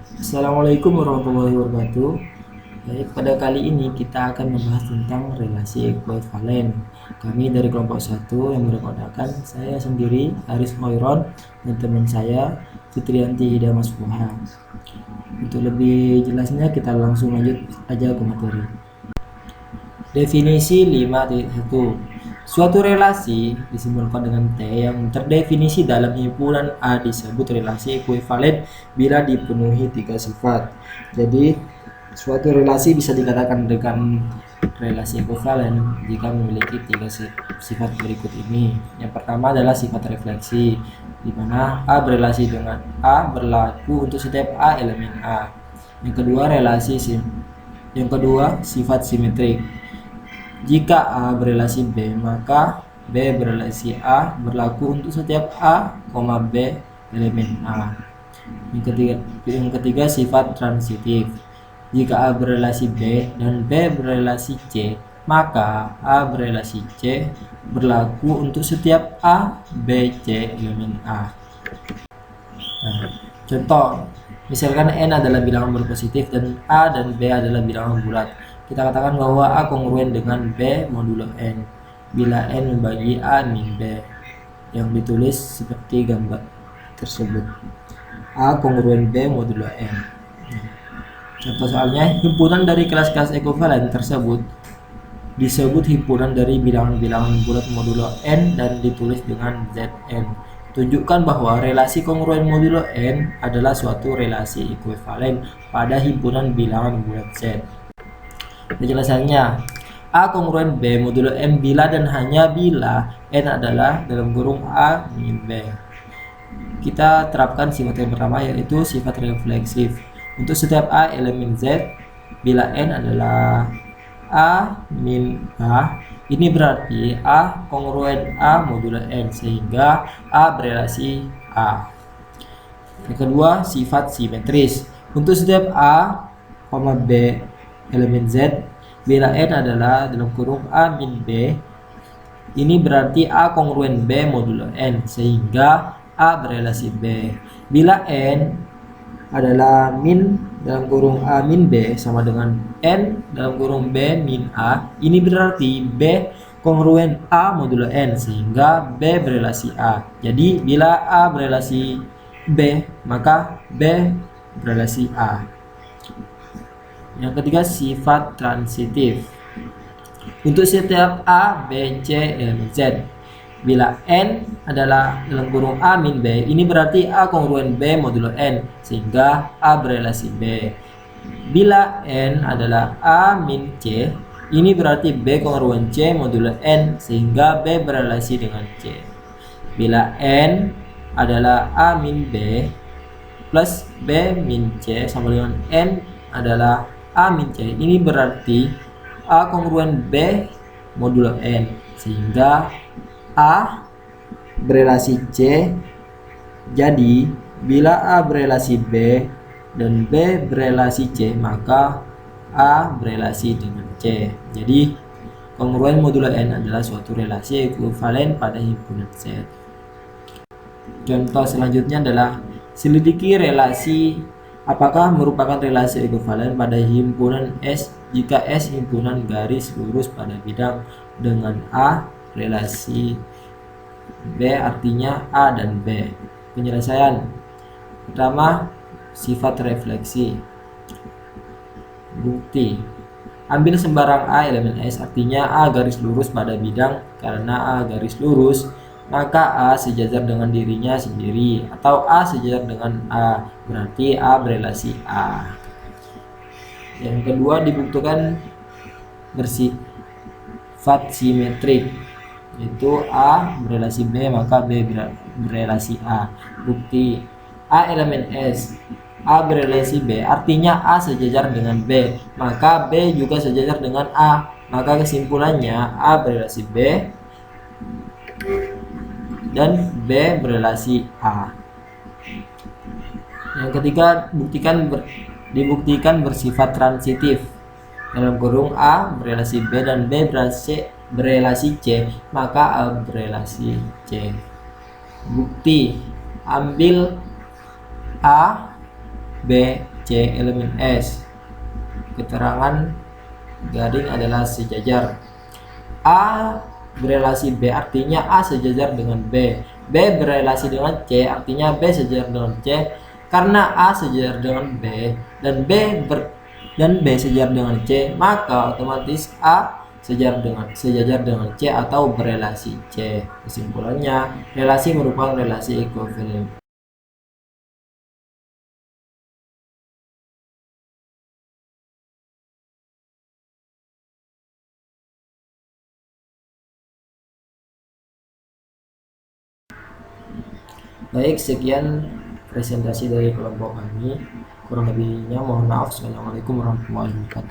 Assalamualaikum warahmatullahi wabarakatuh. Baik, pada kali ini kita akan membahas tentang relasi ekuivalen. Kami dari kelompok 1 yang merekodkan saya sendiri, Aris Hoiron, dan teman saya, Fitrianti Hidayah Masfuha. Untuk lebih jelasnya kita langsung lanjut aja ke materi. Definisi 5.1. Suatu relasi disimbolkan dengan T yang terdefinisi dalam himpunan A disebut relasi ekuivalen bila dipenuhi 3 sifat. Jadi suatu relasi bisa dikatakan dengan relasi ekuivalen jika memiliki 3 sifat berikut ini. Yang pertama adalah sifat refleksi, di mana A berelasi dengan A berlaku untuk setiap A elemen A. Yang kedua sifat simetrik. Jika A berelasi B, maka B berelasi A berlaku untuk setiap A, B elemen A. Yang ketiga sifat transitif. Jika A berelasi B dan B berelasi C, maka A berelasi C berlaku untuk setiap A, B, C elemen A. Nah, contoh, misalkan N adalah bilangan berpositif dan A dan B adalah bilangan bulat. Kita katakan bahwa A kongruen dengan B modulo N bila N membagi A min B, yang ditulis seperti gambar tersebut. A kongruen B modulo N. Contoh soalnya, himpunan dari kelas-kelas ekuivalen tersebut disebut himpunan dari bilangan-bilangan bulat modulo N dan ditulis dengan Zn. Tunjukkan bahwa relasi kongruen modulo N adalah suatu relasi ekuivalen pada himpunan bilangan bulat Z. Penjelasannya, A kongruen B modulo N bila dan hanya bila N adalah dalam kurung A min B. Kita terapkan sifat yang pertama, yaitu sifat refleksif. Untuk setiap A elemen Z, bila N adalah A min A, ini berarti A kongruen A modulo N, sehingga A berelasi A. Yang kedua, sifat simetris. Untuk setiap A, B elemen Z, bila N adalah dalam kurung A min B, ini berarti A kongruen B modulo N, sehingga A berelasi B. Bila N adalah min dalam kurung A min B sama dengan N dalam kurung B min A, ini berarti B kongruen A modulo N, sehingga B berelasi A. Jadi bila A berelasi B, maka B berelasi A. Yang ketiga, sifat transitif. Untuk setiap A, B, C elemen Z, bila N adalah dalam kurung A min B, ini berarti A kongruen B modulo N, sehingga A berelasi B. Bila N adalah A min C, ini berarti B kongruen C modulo N, sehingga B berelasi dengan C. Bila N adalah A min B plus B min C sama dengan N adalah A min C, ini berarti A kongruen B modulo N, sehingga A berelasi C. Jadi bila A berelasi B dan B berelasi C, maka A berelasi dengan C. Jadi kongruen modulo N adalah suatu relasi ekuivalen pada himpunan Z. Contoh selanjutnya adalah selidiki relasi apakah merupakan relasi ekuivalen pada himpunan S jika S himpunan garis lurus pada bidang dengan A relasi B, artinya A dan B. Penyelesaian pertama, sifat refleksi. Bukti, ambil sembarang A elemen S, artinya A garis lurus pada bidang. Karena A garis lurus, maka A sejajar dengan dirinya sendiri, atau A sejajar dengan A, berarti A berelasi A. Yang kedua, dibuktikan bersifat simetrik, yaitu A berelasi B, maka B berelasi A. Bukti, A elemen S, A berelasi B, artinya A sejajar dengan B, maka B juga sejajar dengan A, maka kesimpulannya A berelasi B dan B berelasi A. Yang ketiga, dibuktikan bersifat transitif. Dalam kurung A berelasi B dan B berelasi C, maka A berelasi C. Bukti, ambil A, B, C elemen S. Keterangan gading adalah sejajar. A berelasi B artinya A sejajar dengan B. B berelasi dengan C artinya B sejajar dengan C. Karena A sejajar dengan B dan B sejajar dengan C, maka otomatis A sejajar dengan C atau berelasi C. Kesimpulannya, relasi merupakan relasi ekuivalen. Baik, sekian presentasi dari kelompok kami. Kurang lebihnya mohon maaf. Assalamualaikum warahmatullahi wabarakatuh.